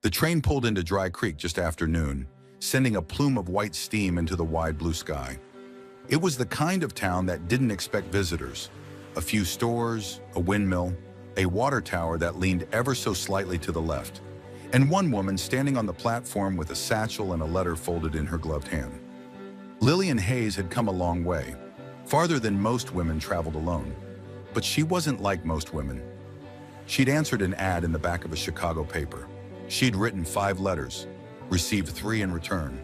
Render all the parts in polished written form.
The train pulled into Dry Creek just after noon, sending a plume of white steam into the wide blue sky. It was the kind of town that didn't expect visitors. A few stores, a windmill, a water tower that leaned ever so slightly to the left, and one woman standing on the platform with a satchel and a letter folded in her gloved hand. Lillian Hayes had come a long way, farther than most women traveled alone. But she wasn't like most women. She'd answered an ad in the back of a Chicago paper. She'd written 5 letters, received 3 in return,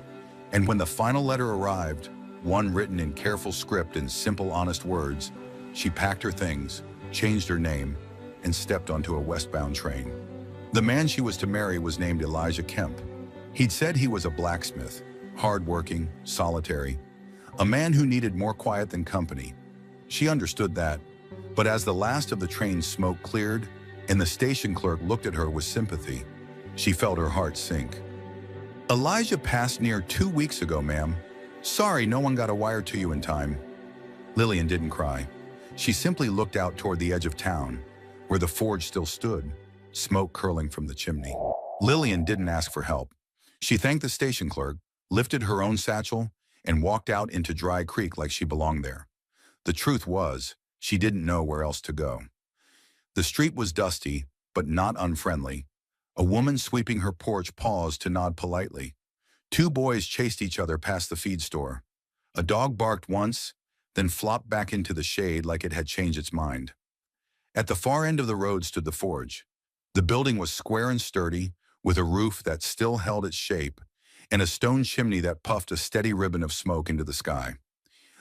and when the final letter arrived, one written in careful script and simple, honest words, she packed her things, changed her name, and stepped onto a westbound train. The man she was to marry was named Elijah Kemp. He'd said he was a blacksmith, hard-working, solitary, a man who needed more quiet than company. She understood that, but as the last of the train's smoke cleared and the station clerk looked at her with sympathy, she felt her heart sink. "Elijah passed near 2 weeks ago, ma'am. Sorry no one got a wire to you in time." Lillian didn't cry. She simply looked out toward the edge of town, where the forge still stood, smoke curling from the chimney. Lillian didn't ask for help. She thanked the station clerk, lifted her own satchel, and walked out into Dry Creek like she belonged there. The truth was, she didn't know where else to go. The street was dusty, but not unfriendly. A woman sweeping her porch paused to nod politely. 2 boys chased each other past the feed store. A dog barked once, then flopped back into the shade like it had changed its mind. At the far end of the road stood the forge. The building was square and sturdy, with a roof that still held its shape, and a stone chimney that puffed a steady ribbon of smoke into the sky.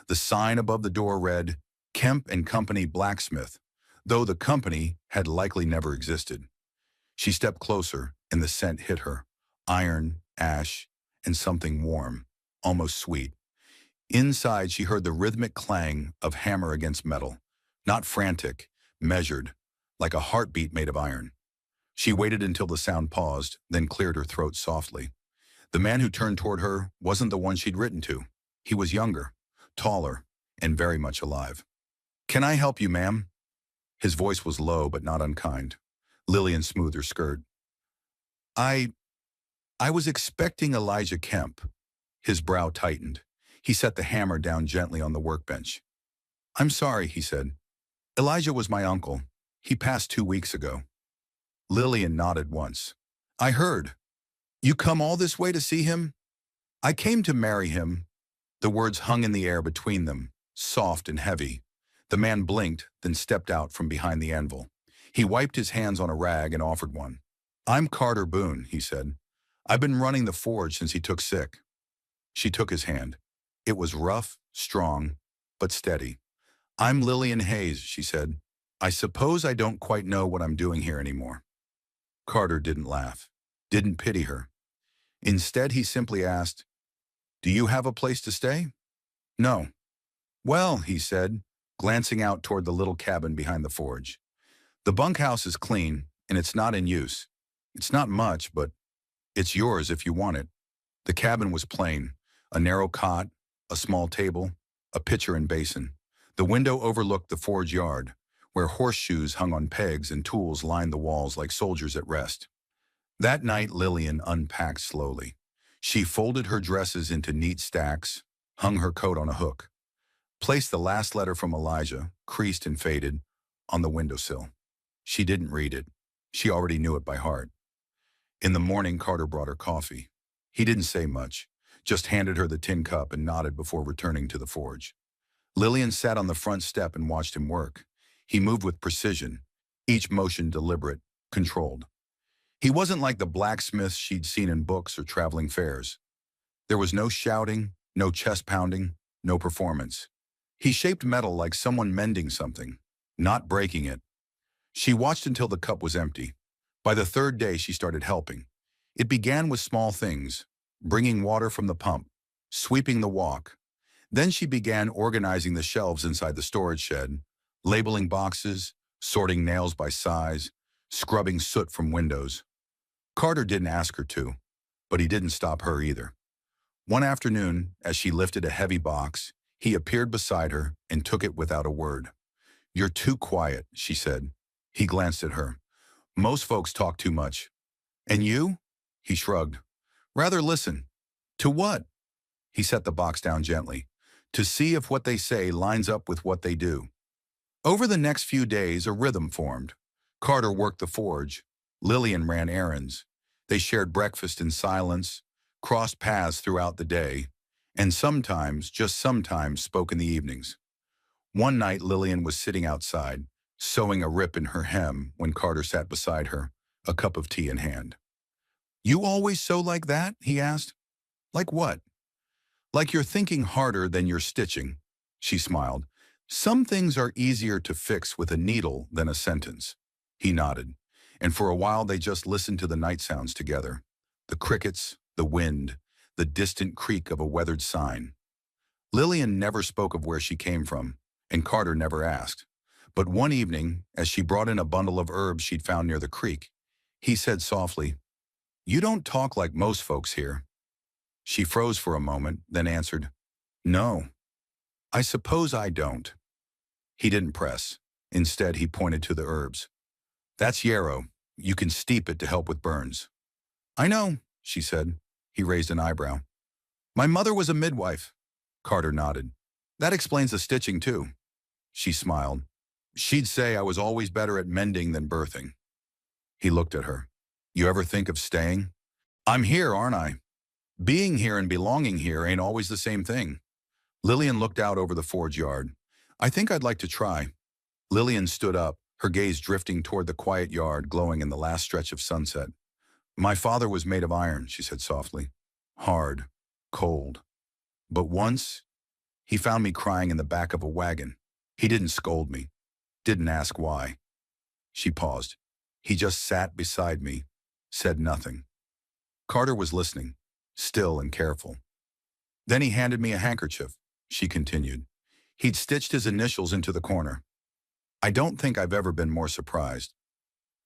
The sign above the door read, "Kemp and Company Blacksmith," though the company had likely never existed. She stepped closer, and the scent hit her. Iron, ash, and something warm, almost sweet. Inside, she heard the rhythmic clang of hammer against metal, not frantic, measured, like a heartbeat made of iron. She waited until the sound paused, then cleared her throat softly. The man who turned toward her wasn't the one she'd written to. He was younger, taller, and very much alive. "Can I help you, ma'am?" His voice was low but not unkind. Lillian smoothed her skirt. I was expecting Elijah Kemp." His brow tightened. He set the hammer down gently on the workbench. "I'm sorry," he said. "Elijah was my uncle. He passed 2 weeks ago." Lillian nodded once. "I heard. You come all this way to see him?" "I came to marry him." The words hung in the air between them, soft and heavy. The man blinked, then stepped out from behind the anvil. He wiped his hands on a rag and offered one. "I'm Carter Boone," he said. "I've been running the forge since he took sick." She took his hand. It was rough, strong, but steady. "I'm Lillian Hayes," she said. "I suppose I don't quite know what I'm doing here anymore." Carter didn't laugh, didn't pity her. Instead, he simply asked, "Do you have a place to stay?" "No." "Well," he said, glancing out toward the little cabin behind the forge. "The bunkhouse is clean, and it's not in use. It's not much, but it's yours if you want it." The cabin was plain, a narrow cot, a small table, a pitcher and basin. The window overlooked the forge yard, where horseshoes hung on pegs and tools lined the walls like soldiers at rest. That night, Lillian unpacked slowly. She folded her dresses into neat stacks, hung her coat on a hook, placed the last letter from Elijah, creased and faded, on the windowsill. She didn't read it. She already knew it by heart. In the morning, Carter brought her coffee. He didn't say much, just handed her the tin cup and nodded before returning to the forge. Lillian sat on the front step and watched him work. He moved with precision, each motion deliberate, controlled. He wasn't like the blacksmiths she'd seen in books or traveling fairs. There was no shouting, no chest pounding, no performance. He shaped metal like someone mending something, not breaking it. She watched until the cup was empty. By the 3rd day, she started helping. It began with small things, bringing water from the pump, sweeping the walk. Then she began organizing the shelves inside the storage shed, labeling boxes, sorting nails by size, scrubbing soot from windows. Carter didn't ask her to, but he didn't stop her either. One afternoon, as she lifted a heavy box, he appeared beside her and took it without a word. "You're too quiet," she said. He glanced at her. "Most folks talk too much." "And you?" He shrugged. Rather listen. To what? He set the box down gently. To see if what they say lines up with what they do. Over the next few days, a rhythm formed. Carter worked the forge. Lillian ran errands. They shared breakfast in silence, crossed paths throughout the day, and sometimes, just sometimes, spoke in the evenings. One night, Lillian was sitting outside, sewing a rip in her hem when Carter sat beside her, a cup of tea in hand. You always sew like that? He asked. Like what? Like you're thinking harder than you're stitching, she smiled. Some things are easier to fix with a needle than a sentence. He nodded, and for a while they just listened to the night sounds together. The crickets, the wind, the distant creak of a weathered sign. Lillian never spoke of where she came from, and Carter never asked. But one evening, as she brought in a bundle of herbs she'd found near the creek, he said softly, "You don't talk like most folks here." She froze for a moment, then answered, "No, I suppose I don't." He didn't press. Instead, he pointed to the herbs. "That's yarrow. You can steep it to help with burns." "I know," she said. He raised an eyebrow. "My mother was a midwife." Carter nodded. "That explains the stitching, too." She smiled. "She'd say I was always better at mending than birthing." He looked at her. "You ever think of staying?" "I'm here, aren't I? Being here and belonging here ain't always the same thing." Lillian looked out over the forge yard. "I think I'd like to try." Lillian stood up, her gaze drifting toward the quiet yard glowing in the last stretch of sunset. "My father was made of iron," she said softly. "Hard, cold. But once, he found me crying in the back of a wagon. He didn't scold me, didn't ask why." She paused. "He just sat beside me, said nothing." Carter was listening, still and careful. "Then he handed me a handkerchief," she continued. "He'd stitched his initials into the corner. I don't think I've ever been more surprised."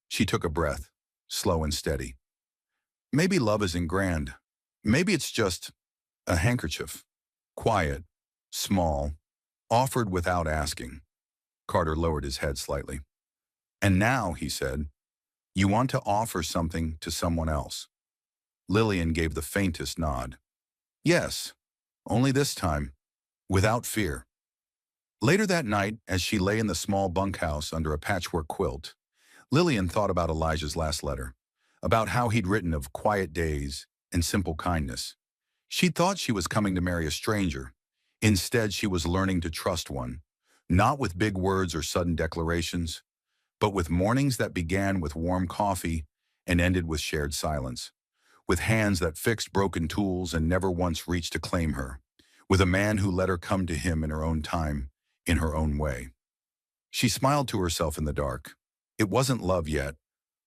She took a breath, slow and steady. "Maybe love isn't grand. Maybe it's just a handkerchief. Quiet, small, offered without asking." Carter lowered his head slightly. "And now," he said, "you want to offer something to someone else." Lillian gave the faintest nod. "Yes, only this time, without fear." Later that night, as she lay in the small bunkhouse under a patchwork quilt, Lillian thought about Elijah's last letter, about how he'd written of quiet days and simple kindness. She thought she was coming to marry a stranger. Instead, she was learning to trust one, not with big words or sudden declarations, but with mornings that began with warm coffee and ended with shared silence, with hands that fixed broken tools and never once reached to claim her, with a man who let her come to him in her own time, in her own way. She smiled to herself in the dark. It wasn't love yet,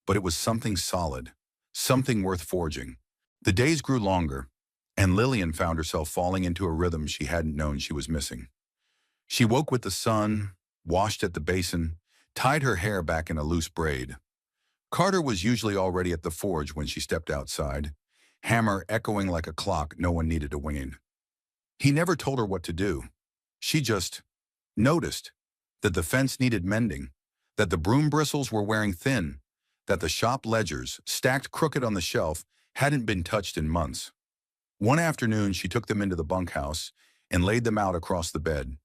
but it was something solid, something worth forging. The days grew longer, and Lillian found herself falling into a rhythm she hadn't known she was missing. She woke with the sun, washed at the basin, tied her hair back in a loose braid. Carter was usually already at the forge when she stepped outside, hammer echoing like a clock no one needed to wane. He never told her what to do. She just noticed that the fence needed mending, that the broom bristles were wearing thin, that the shop ledgers, stacked crooked on the shelf, hadn't been touched in months. One afternoon, she took them into the bunkhouse and laid them out across the bed.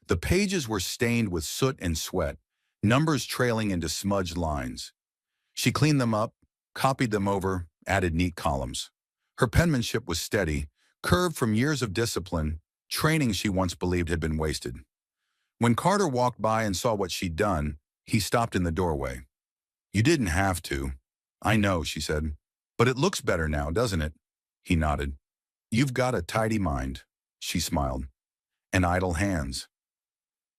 The pages were stained with soot and sweat, numbers trailing into smudged lines. She cleaned them up, copied them over, added neat columns. Her penmanship was steady, curved from years of discipline, training she once believed had been wasted. When Carter walked by and saw what she'd done, he stopped in the doorway. "You didn't have to." "I know," she said. "But it looks better now, doesn't it?" He nodded. "You've got a tidy mind," she smiled. "And idle hands."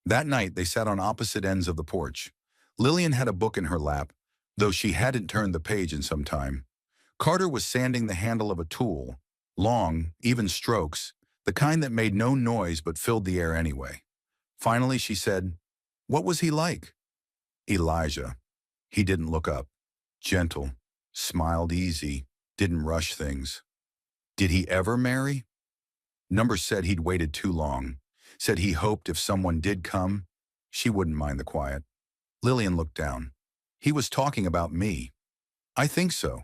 That night, they sat on opposite ends of the porch. Lillian had a book in her lap, though she hadn't turned the page in some time. Carter was sanding the handle of a tool, long, even strokes, the kind that made no noise but filled the air anyway. Finally, she said, "What was he like?" "Elijah." He didn't look up. Gentle, smiled easy, didn't rush things. "Did he ever marry?" Numbers said he'd waited too long, said he hoped if someone did come, she wouldn't mind the quiet. Lillian looked down. "He was talking about me." "I think so."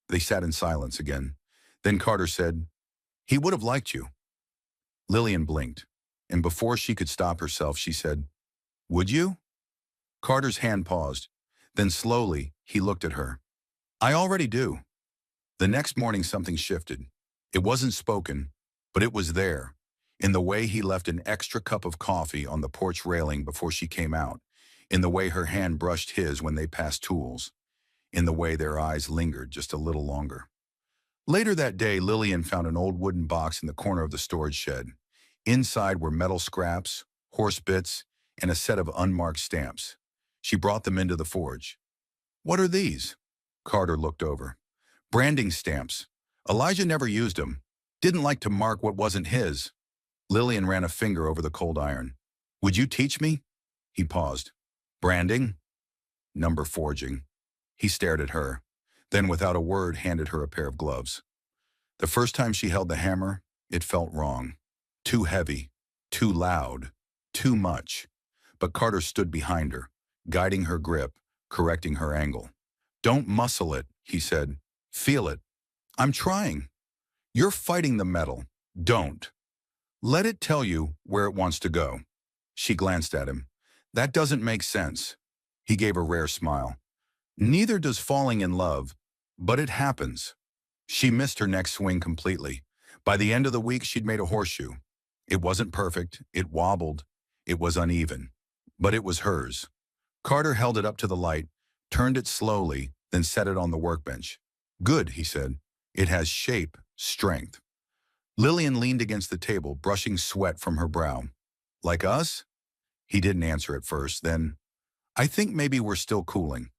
They sat in silence again. Then Carter said, "He would have liked you." Lillian blinked, and before she could stop herself, she said, "Would you?" Carter's hand paused. Then slowly, he looked at her. "I already do." The next morning something shifted. It wasn't spoken, but it was there, in the way he left an extra cup of coffee on the porch railing before she came out, in the way her hand brushed his when they passed tools, in the way their eyes lingered just a little longer. Later that day, Lillian found an old wooden box in the corner of the storage shed. Inside were metal scraps, horse bits, and a set of unmarked stamps. She brought them into the forge. "What are these?" Carter looked over. "Branding stamps. Elijah never used them. Didn't like to mark what wasn't his." Lillian ran a finger over the cold iron. "Would you teach me?" He paused. "Branding?" "Number forging." He stared at her, then without a word handed her a pair of gloves. The first time she held the hammer, it felt wrong. Too heavy, too loud, too much. But Carter stood behind her, guiding her grip, correcting her angle. "Don't muscle it," he said. "Feel it." "I'm trying." "You're fighting the metal. Don't. Let it tell you where it wants to go." She glanced at him. "That doesn't make sense." He gave a rare smile. "Neither does falling in love, but it happens." She missed her next swing completely. By the end of the week, she'd made a horseshoe. It wasn't perfect, it wobbled, it was uneven, but it was hers. Carter held it up to the light, turned it slowly, then set it on the workbench. "Good," he said. "It has shape, strength." Lillian leaned against the table, brushing sweat from her brow. "Like us?" He didn't answer at first, then, "I think maybe we're still cooling."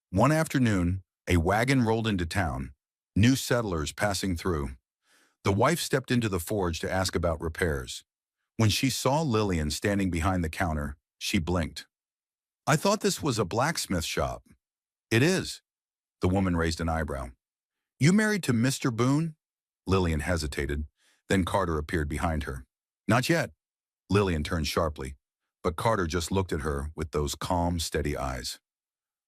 One afternoon, a wagon rolled into town, new settlers passing through. The wife stepped into the forge to ask about repairs. When she saw Lillian standing behind the counter, she blinked. "I thought this was a blacksmith shop." "It is." The woman raised an eyebrow. "You married to Mr. Boone?" Lillian hesitated. Then Carter appeared behind her. "Not yet." Lillian turned sharply, but Carter just looked at her with those calm, steady eyes.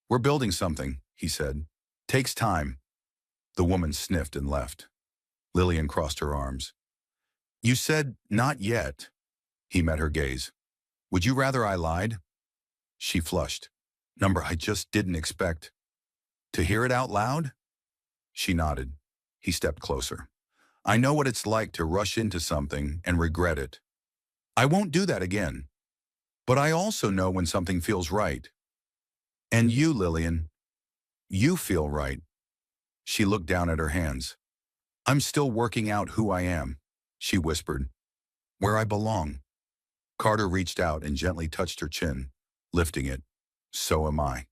"We're building something," he said. "Takes time." The woman sniffed and left. Lillian crossed her arms. "You said, 'not yet.'" He met her gaze. "Would you rather I lied?" She flushed. "Number, I just didn't expect." "To hear it out loud?" She nodded. He stepped closer. "I know what it's like to rush into something and regret it. I won't do that again. But I also know when something feels right. And you, Lillian, you feel right." She looked down at her hands. "I'm still working out who I am," she whispered. "Where I belong." Carter reached out and gently touched her chin, lifting it. "So am I."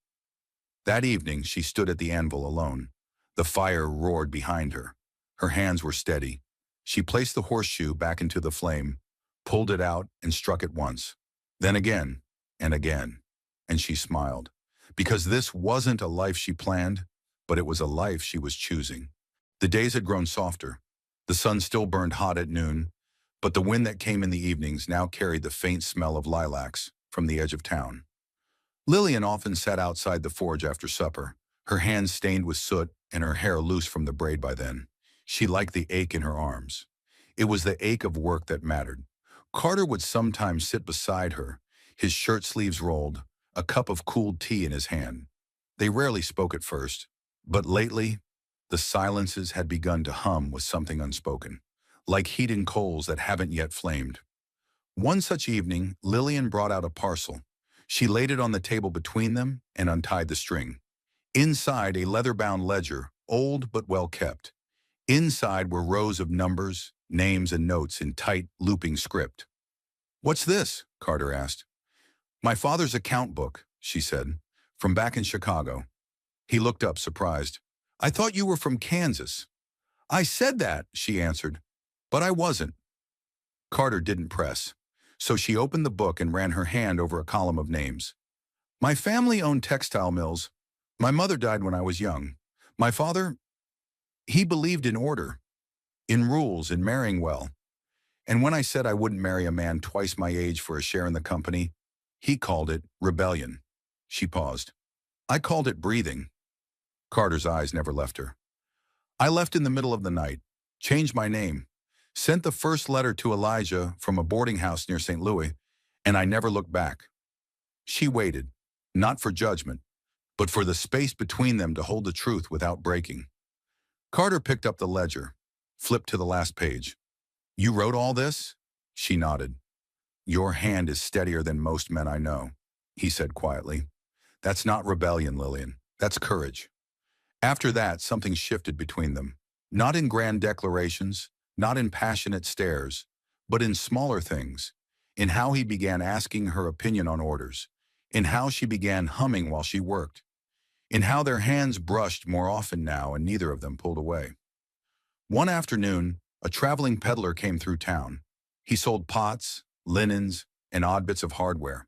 That evening, she stood at the anvil alone. The fire roared behind her. Her hands were steady. She placed the horseshoe back into the flame, pulled it out, and struck it once. Then again, and she smiled. Because this wasn't a life she planned, but it was a life she was choosing. The days had grown softer. The sun still burned hot at noon, but the wind that came in the evenings now carried the faint smell of lilacs from the edge of town. Lillian often sat outside the forge after supper, her hands stained with soot and her hair loose from the braid by then. She liked the ache in her arms. It was the ache of work that mattered. Carter would sometimes sit beside her, his shirt sleeves rolled, a cup of cooled tea in his hand. They rarely spoke at first, but lately, the silences had begun to hum with something unspoken, like heated coals that haven't yet flamed. One such evening, Lillian brought out a parcel. She laid it on the table between them and untied the string. Inside, a leather-bound ledger, old but well kept. Inside were rows of numbers, names, and notes in tight, looping script. "What's this?" Carter asked. "My father's account book," she said, "from back in Chicago." He looked up, surprised. "I thought you were from Kansas." "I said that," she answered, "but I wasn't." Carter didn't press, so she opened the book and ran her hand over a column of names. "My family owned textile mills. My mother died when I was young. My father, he believed in order, in rules, in marrying well. And when I said I wouldn't marry a man twice my age for a share in the company, he called it rebellion." She paused. "I called it breathing." Carter's eyes never left her. I left in the middle of the night, changed my name, sent the first letter to Elijah from a boarding house near St. Louis, and I never looked back. She waited, not for judgment, but for the space between them to hold the truth without breaking. Carter picked up the ledger, flipped to the last page. You wrote all this? She nodded. Your hand is steadier than most men I know, he said quietly. That's not rebellion, Lillian. That's courage. After that, something shifted between them. Not in grand declarations, not in passionate stares, but in smaller things. In how he began asking her opinion on orders. In how she began humming while she worked. In how their hands brushed more often now and neither of them pulled away. One afternoon, a traveling peddler came through town. He sold pots, linens, and odd bits of hardware.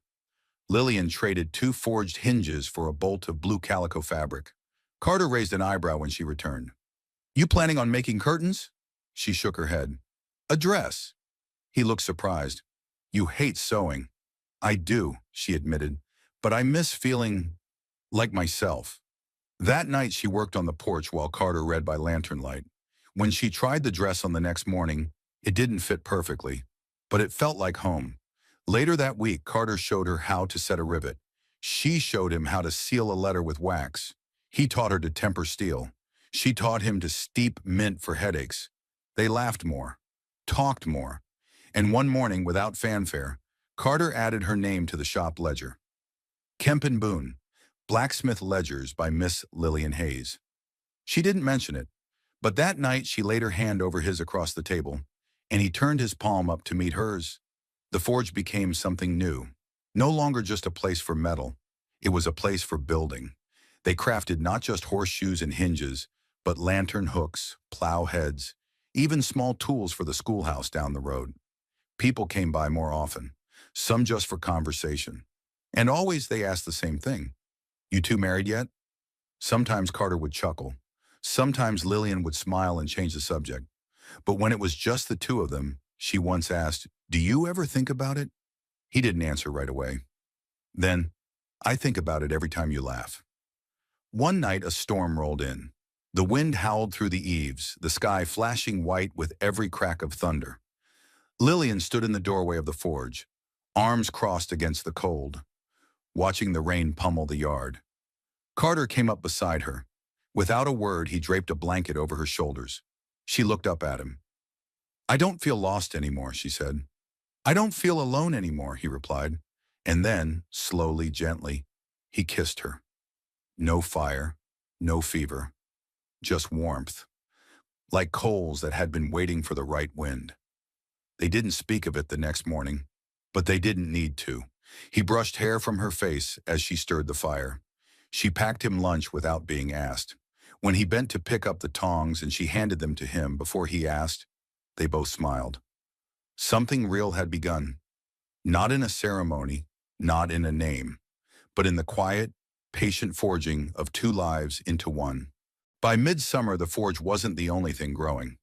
Lillian traded 2 forged hinges for a bolt of blue calico fabric. Carter raised an eyebrow when she returned. You planning on making curtains? She shook her head. A dress. He looked surprised. You hate sewing. I do, she admitted, but I miss feeling like myself. That night she worked on the porch while Carter read by lantern light. When she tried the dress on the next morning, it didn't fit perfectly, but it felt like home. Later that week, Carter showed her how to set a rivet. She showed him how to seal a letter with wax. He taught her to temper steel. She taught him to steep mint for headaches. They laughed more, talked more, and one morning, without fanfare, Carter added her name to the shop ledger. Kemp and Boone, Blacksmith Ledgers by Miss Lillian Hayes. She didn't mention it, but that night she laid her hand over his across the table, and he turned his palm up to meet hers. The forge became something new, no longer just a place for metal. It was a place for building. They crafted not just horseshoes and hinges, but lantern hooks, plow heads, even small tools for the schoolhouse down the road. People came by more often, some just for conversation. And always they asked the same thing. You two married yet? Sometimes Carter would chuckle. Sometimes Lillian would smile and change the subject. But when it was just the two of them, she once asked, do you ever think about it? He didn't answer right away. Then, I think about it every time you laugh. One night a storm rolled in. The wind howled through the eaves, the sky flashing white with every crack of thunder. Lillian stood in the doorway of the forge, arms crossed against the cold, watching the rain pummel the yard. Carter came up beside her. Without a word, he draped a blanket over her shoulders. She looked up at him. I don't feel lost anymore, she said. I don't feel alone anymore, he replied. And then, slowly, gently, he kissed her. No fire, no fever, just warmth, like coals that had been waiting for the right wind. They didn't speak of it the next morning, but they didn't need to. He brushed hair from her face as she stirred the fire. She packed him lunch without being asked. When he bent to pick up the tongs and she handed them to him before he asked, they both smiled. Something real had begun. Not in a ceremony, not in a name, but in the quiet, patient forging of 2 lives into one. By midsummer, the forge wasn't the only thing growing.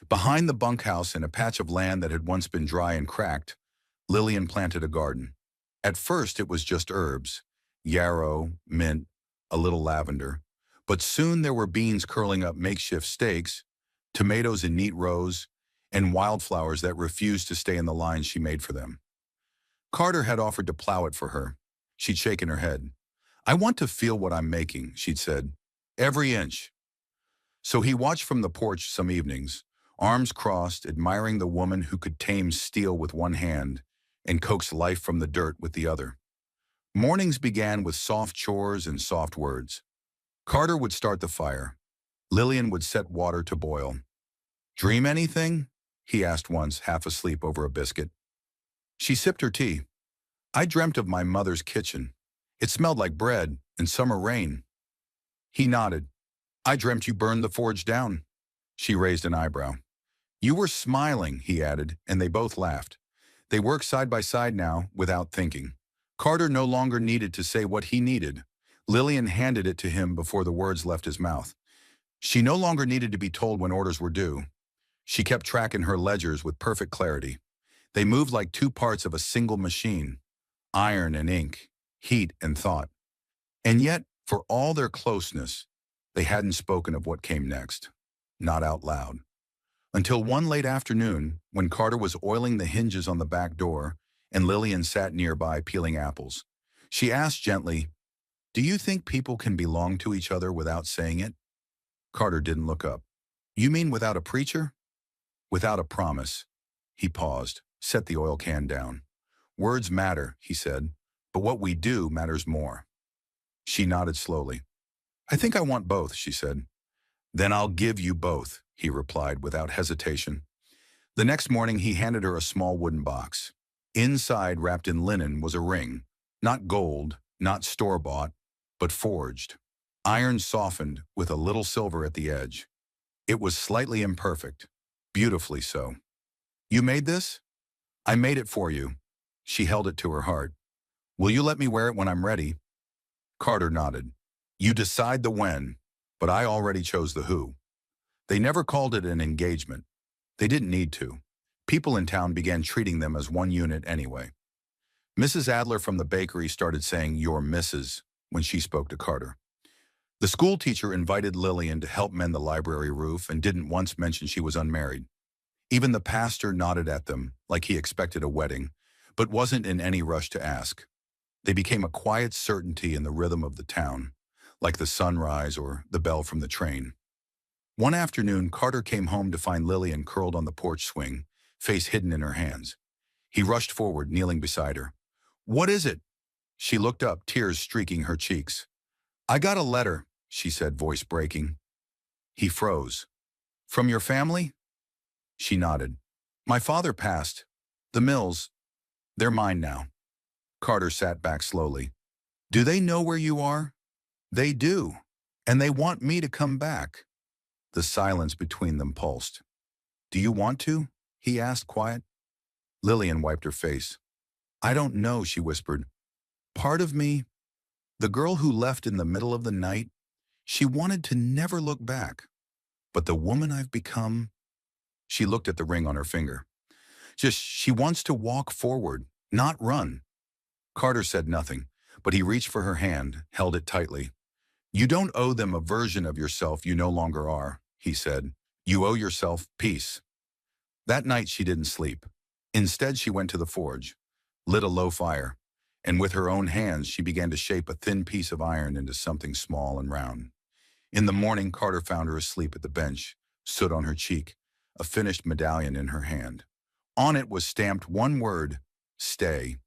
Behind the bunkhouse, in a patch of land that had once been dry and cracked, Lillian planted a garden. At first, it was just herbs, yarrow, mint, a little lavender. But soon there were beans curling up makeshift stakes, tomatoes in neat rows, and wildflowers that refused to stay in the lines she made for them. Carter had offered to plow it for her. She'd shaken her head. I want to feel what I'm making, she'd said. Every inch. So he watched from the porch some evenings, arms crossed, admiring the woman who could tame steel with one hand and coax life from the dirt with the other. Mornings began with soft chores and soft words. Carter would start the fire. Lillian would set water to boil. Dream anything? He asked once, half asleep over a biscuit. She sipped her tea. I dreamt of my mother's kitchen. It smelled like bread and summer rain. He nodded. I dreamt you burned the forge down. She raised an eyebrow. You were smiling, he added, and they both laughed. They worked side by side now, without thinking. Carter no longer needed to say what he needed. Lillian handed it to him before the words left his mouth. She no longer needed to be told when orders were due. She kept track in her ledgers with perfect clarity. They moved like 2 parts of a single machine, iron and ink, heat and thought. And yet, for all their closeness, they hadn't spoken of what came next. not out loud. Until one late afternoon, when Carter was oiling the hinges on the back door and Lillian sat nearby peeling apples. She asked gently, "Do you think people can belong to each other without saying it?" Carter didn't look up. "You mean without a preacher?" "Without a promise." He paused, set the oil can down. "Words matter," he said, "but what we do matters more." She nodded slowly. "I think I want both," she said. "Then I'll give you both," he replied without hesitation. The next morning he handed her a small wooden box. Inside, wrapped in linen, was a ring. Not gold, not store-bought, but forged. Iron softened with a little silver at the edge. It was slightly imperfect, beautifully so. "You made this?" "I made it for you." She held it to her heart. "Will you let me wear it when I'm ready?" Carter nodded. "You decide the when, but I already chose the who." They never called it an engagement. They didn't need to. People in town began treating them as one unit anyway. Mrs. Adler from the bakery started saying "Your Mrs." when she spoke to Carter. The school teacher invited Lillian to help mend the library roof and didn't once mention she was unmarried. Even the pastor nodded at them like he expected a wedding, but wasn't in any rush to ask. They became a quiet certainty in the rhythm of the town, like the sunrise or the bell from the train. One afternoon, Carter came home to find Lillian curled on the porch swing, face hidden in her hands. He rushed forward, kneeling beside her. "What is it?" She looked up, tears streaking her cheeks. "I got a letter," she said, voice breaking. He froze. "From your family?" She nodded. "My father passed. The mills, they're mine now." Carter sat back slowly. "Do they know where you are?" "They do. And they want me to come back." The silence between them pulsed. "Do you want to?" he asked, quiet. Lillian wiped her face. "I don't know," she whispered. "Part of me, the girl who left in the middle of the night, she wanted to never look back. But the woman I've become," she looked at the ring on her finger, she wants to walk forward, not run." Carter said nothing, but he reached for her hand, held it tightly. "You don't owe them a version of yourself you no longer are," he said. "You owe yourself peace." That night she didn't sleep. Instead, she went to the forge, lit a low fire, and with her own hands she began to shape a thin piece of iron into something small and round. In the morning, Carter found her asleep at the bench, soot on her cheek, a finished medallion in her hand. On it was stamped one word: stay.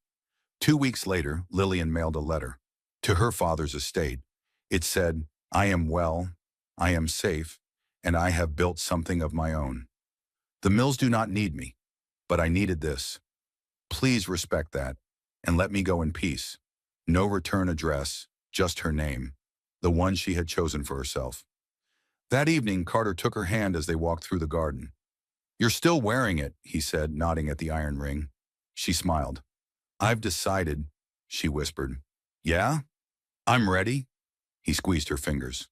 2 weeks later, Lillian mailed a letter to her father's estate. It said, "I am well, I am safe, and I have built something of my own. The mills do not need me, but I needed this. Please respect that, and let me go in peace." No return address, just her name, the one she had chosen for herself. That evening, Carter took her hand as they walked through the garden. "You're still wearing it," he said, nodding at the iron ring. She smiled. "I've decided," she whispered. "Yeah? I'm ready." He squeezed her fingers.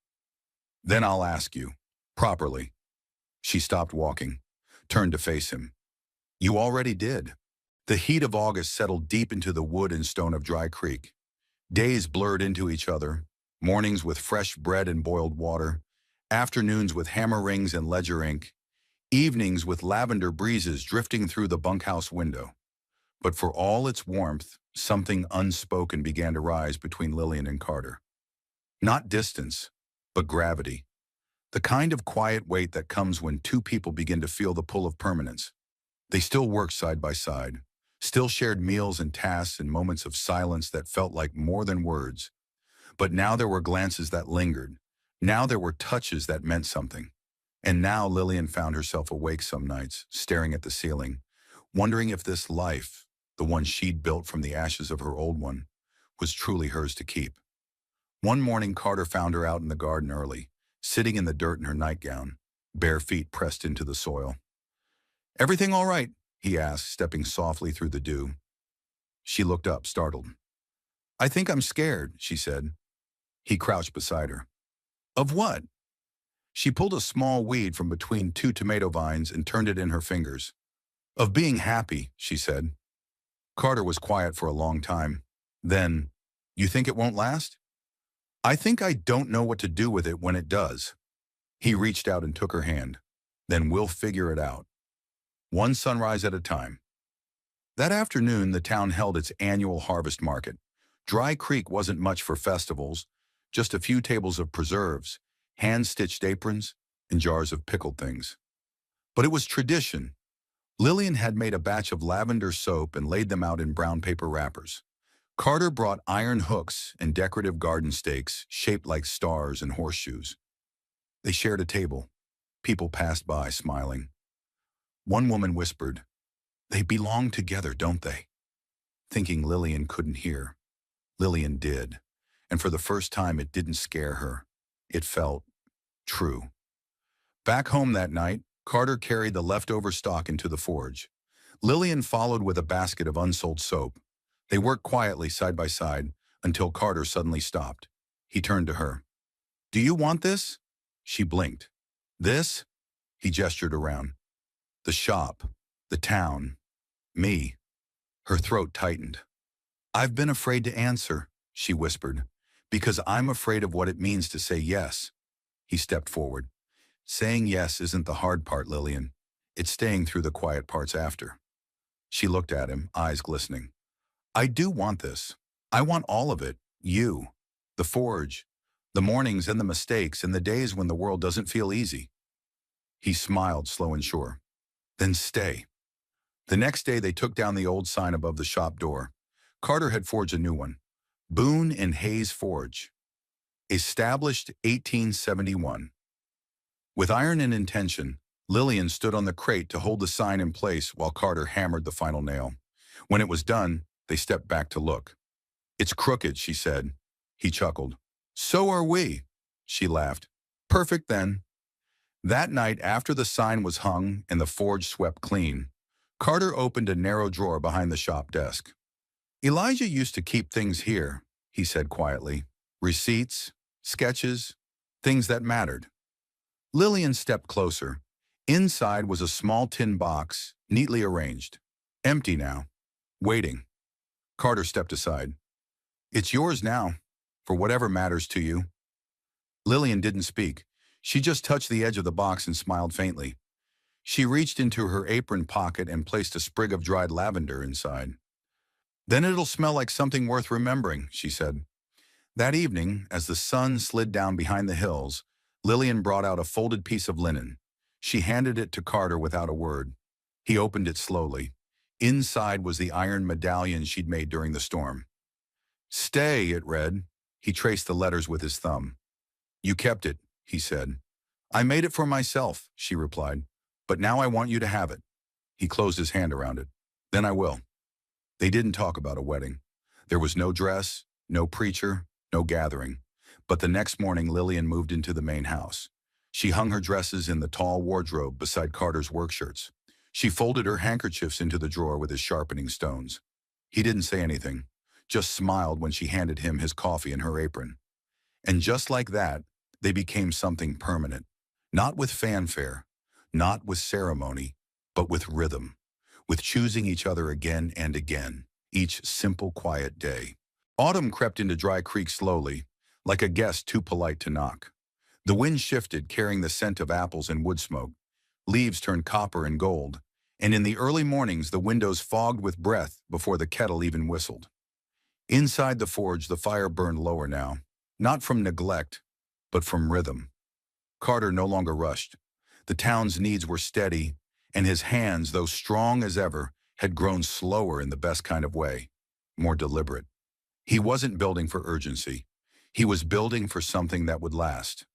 "Then I'll ask you, properly." She stopped walking, turned to face him. "You already did." The heat of August settled deep into the wood and stone of Dry Creek. Days blurred into each other, mornings with fresh bread and boiled water, afternoons with hammer rings and ledger ink, evenings with lavender breezes drifting through the bunkhouse window. But for all its warmth, something unspoken began to rise between Lillian and Carter. Not distance, but gravity. The kind of quiet weight that comes when two people begin to feel the pull of permanence. They still worked side by side, still shared meals and tasks and moments of silence that felt like more than words. But now there were glances that lingered. Now there were touches that meant something. And now Lillian found herself awake some nights, staring at the ceiling, wondering if this life, the one she'd built from the ashes of her old one, was truly hers to keep. One morning, Carter found her out in the garden early, sitting in the dirt in her nightgown, bare feet pressed into the soil. "Everything all right?" he asked, stepping softly through the dew. She looked up, startled. "I think I'm scared," she said. He crouched beside her. "Of what?" She pulled a small weed from between two tomato vines and turned it in her fingers. "Of being happy," she said. Carter was quiet for a long time. Then, "You think it won't last?" "I think I don't know what to do with it when it does." He reached out and took her hand. Then we'll figure it out. One sunrise at a time. That afternoon, the town held its annual harvest market. Dry Creek wasn't much for festivals, just a few tables of preserves, hand-stitched aprons, and jars of pickled things. But it was tradition. Lillian had made a batch of lavender soap and laid them out in brown paper wrappers. Carter brought iron hooks and decorative garden stakes shaped like stars and horseshoes. They shared a table. People passed by, smiling. One woman whispered, "They belong together, don't they?" Thinking Lillian couldn't hear. Lillian did, and for the first time it didn't scare her. It felt true. Back home that night, Carter carried the leftover stock into the forge. Lillian followed with a basket of unsold soap. They worked quietly side by side until Carter suddenly stopped. He turned to her. "Do you want this?" She blinked. "This?" He gestured around. "The shop, the town, me." Her throat tightened. "I've been afraid to answer," she whispered, "because I'm afraid of what it means to say yes." He stepped forward. "Saying yes isn't the hard part, Lillian. It's staying through the quiet parts after." She looked at him, eyes glistening. "I do want this. I want all of it. You, the forge, the mornings and the mistakes and the days when the world doesn't feel easy." He smiled, slow and sure. "Then stay." The next day they took down the old sign above the shop door. Carter had forged a new one. Boone and Hayes Forge. Established 1871. With iron and intention, Lillian stood on the crate to hold the sign in place while Carter hammered the final nail. When it was done, they stepped back to look. "It's crooked," she said. He chuckled. "So are we." She laughed. "Perfect then." That night, after the sign was hung and the forge swept clean, Carter opened a narrow drawer behind the shop desk. "Elijah used to keep things here," he said quietly. "Receipts, sketches, things that mattered." Lillian stepped closer. Inside was a small tin box, neatly arranged. Empty now. Waiting. Carter stepped aside. "It's yours now, for whatever matters to you." Lillian didn't speak. She just touched the edge of the box and smiled faintly. She reached into her apron pocket and placed a sprig of dried lavender inside. "Then it'll smell like something worth remembering," she said. That evening, as the sun slid down behind the hills, Lillian brought out a folded piece of linen. She handed it to Carter without a word. He opened it slowly. Inside was the iron medallion she'd made during the storm. "Stay," it read. He traced the letters with his thumb. "You kept it," he said. "I made it for myself," she replied. "But now I want you to have it." He closed his hand around it. "Then I will." They didn't talk about a wedding. There was no dress, no preacher, no gathering. But the next morning, Lillian moved into the main house. She hung her dresses in the tall wardrobe beside Carter's work shirts. She folded her handkerchiefs into the drawer with his sharpening stones. He didn't say anything, just smiled when she handed him his coffee and her apron. And just like that, they became something permanent. Not with fanfare, not with ceremony, but with rhythm. With choosing each other again and again, each simple, quiet day. Autumn crept into Dry Creek slowly, like a guest too polite to knock. The wind shifted, carrying the scent of apples and wood smoke. Leaves turned copper and gold, and in the early mornings the windows fogged with breath before the kettle even whistled. Inside the forge, the fire burned lower now, not from neglect, but from rhythm. Carter no longer rushed. The town's needs were steady, and his hands, though strong as ever, had grown slower in the best kind of way, more deliberate. He wasn't building for urgency. He was building for something that would last.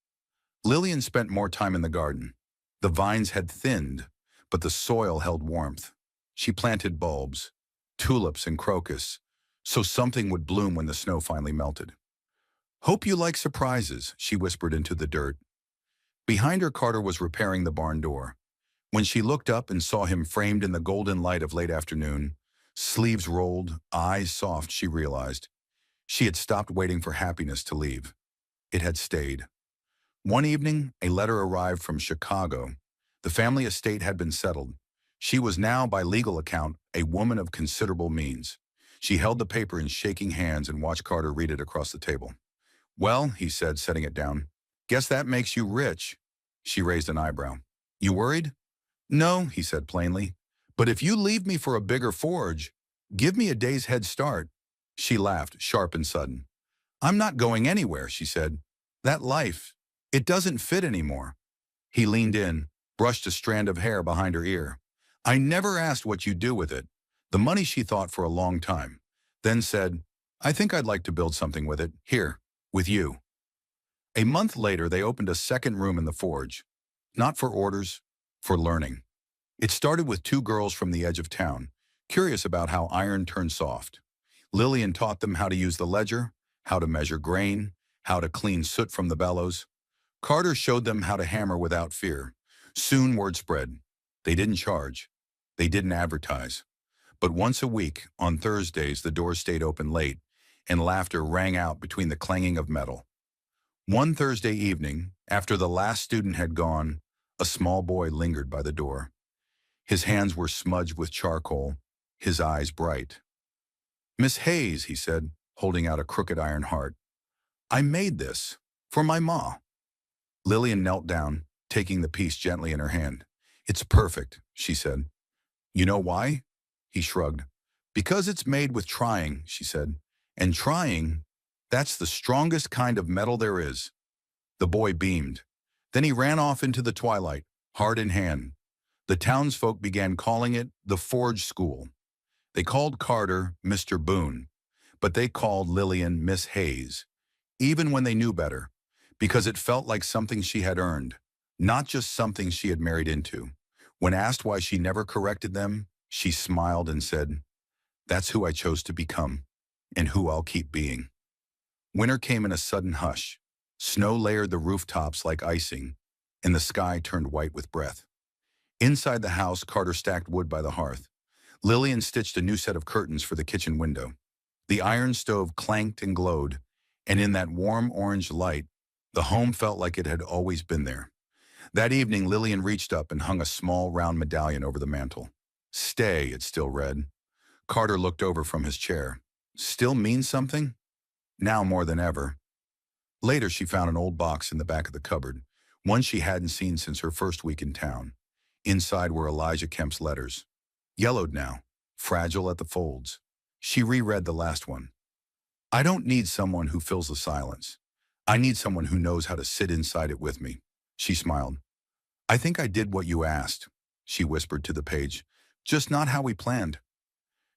Lillian spent more time in the garden. The vines had thinned, but the soil held warmth. She planted bulbs, tulips and crocus, so something would bloom when the snow finally melted. "Hope you like surprises," she whispered into the dirt. Behind her, Carter was repairing the barn door. When she looked up and saw him framed in the golden light of late afternoon, sleeves rolled, eyes soft, she realized. She had stopped waiting for happiness to leave. It had stayed. One evening, a letter arrived from Chicago. The family estate had been settled. She was now, by legal account, a woman of considerable means. She held the paper in shaking hands and watched Carter read it across the table. "Well," he said, setting it down, "guess that makes you rich." She raised an eyebrow. You worried? No, he said plainly. But if you leave me for a bigger forge, give me a day's head start. She laughed, sharp and sudden. I'm not going anywhere, she said. That life, it doesn't fit anymore. He leaned in, brushed a strand of hair behind her ear. I never asked what you'd do with it. The money she thought for a long time, then said, I think I'd like to build something with it, here, with you. A month later, they opened a second room in the forge. Not for orders, for learning. It started with two girls from the edge of town, curious about how iron turned soft. Lillian taught them how to use the ledger, how to measure grain, how to clean soot from the bellows. Carter showed them how to hammer without fear. Soon word spread. They didn't charge. They didn't advertise. But once a week, on Thursdays, the doors stayed open late, and laughter rang out between the clanging of metal. One Thursday evening, after the last student had gone, a small boy lingered by the door. His hands were smudged with charcoal, his eyes bright. Miss Hayes, he said, holding out a crooked iron heart. I made this, for my ma. Lillian knelt down, taking the piece gently in her hand. It's perfect, she said. You know why? He shrugged. Because it's made with trying, she said. And trying, that's the strongest kind of metal there is. The boy beamed. Then he ran off into the twilight, heart in hand. The townsfolk began calling it the Forge School. They called Carter Mr. Boone, but they called Lillian Miss Hayes, even when they knew better, because it felt like something she had earned, not just something she had married into. When asked why she never corrected them, she smiled and said, That's who I chose to become, and who I'll keep being. Winter came in a sudden hush. Snow layered the rooftops like icing, and the sky turned white with breath. Inside the house, Carter stacked wood by the hearth. Lillian stitched a new set of curtains for the kitchen window. The iron stove clanked and glowed, and in that warm orange light, the home felt like it had always been there. That evening, Lillian reached up and hung a small round medallion over the mantel. Stay, it still read. Carter looked over from his chair. Still means something? Now more than ever. Later, she found an old box in the back of the cupboard, one she hadn't seen since her first week in town. Inside were Elijah Kemp's letters. Yellowed now, fragile at the folds. She reread the last one. I don't need someone who fills the silence. I need someone who knows how to sit inside it with me. She smiled. I think I did what you asked, she whispered to the page, just not how we planned.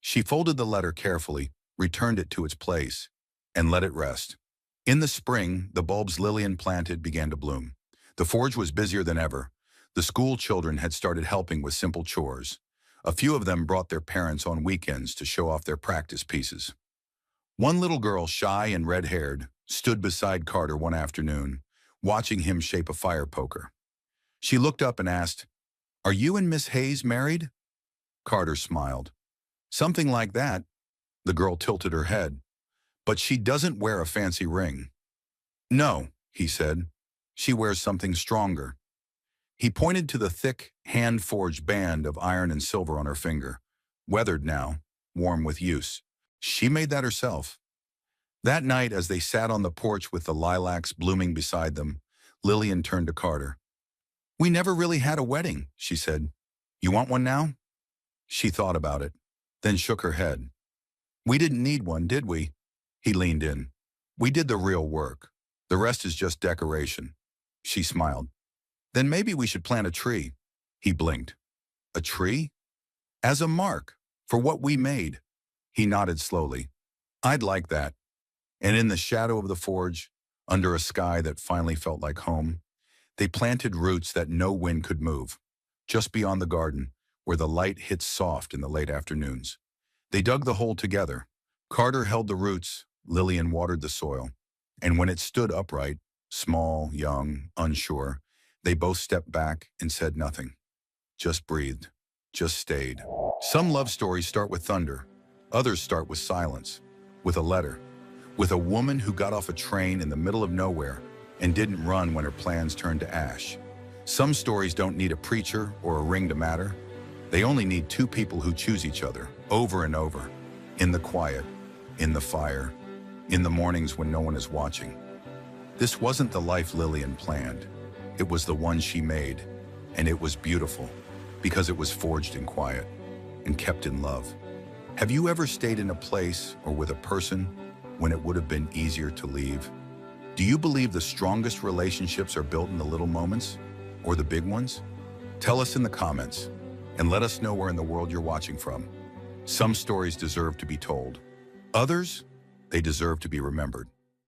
She folded the letter carefully, returned it to its place, and let it rest. In the spring, the bulbs Lillian planted began to bloom. The forge was busier than ever. The school children had started helping with simple chores. A few of them brought their parents on weekends to show off their practice pieces. One little girl, shy and red-haired, stood beside Carter one afternoon, watching him shape a fire poker. She looked up and asked, Are you and Miss Hayes married? Carter smiled. Something like that. The girl tilted her head. But she doesn't wear a fancy ring. No, he said. She wears something stronger. He pointed to the thick, hand-forged band of iron and silver on her finger, weathered now, warm with use. She made that herself. That night, as they sat on the porch with the lilacs blooming beside them, Lillian turned to Carter. We never really had a wedding, she said. You want one now? She thought about it, then shook her head. We didn't need one, did we? He leaned in. We did the real work. The rest is just decoration. She smiled. Then maybe we should plant a tree. He blinked. A tree? As a mark, for what we made. He nodded slowly. I'd like that. And in the shadow of the forge, under a sky that finally felt like home, they planted roots that no wind could move, just beyond the garden, where the light hit soft in the late afternoons. They dug the hole together. Carter held the roots, Lillian watered the soil, and when it stood upright, small, young, unsure, they both stepped back and said nothing. Just breathed, just stayed. Some love stories start with thunder. Others start with silence, with a letter, with a woman who got off a train in the middle of nowhere and didn't run when her plans turned to ash. Some stories don't need a preacher or a ring to matter. They only need two people who choose each other, over and over, in the quiet, in the fire, in the mornings when no one is watching. This wasn't the life Lillian planned. It was the one she made, and it was beautiful because it was forged in quiet and kept in love. Have you ever stayed in a place or with a person when it would have been easier to leave? Do you believe the strongest relationships are built in the little moments or the big ones? Tell us in the comments and let us know where in the world you're watching from. Some stories deserve to be told. Others, they deserve to be remembered.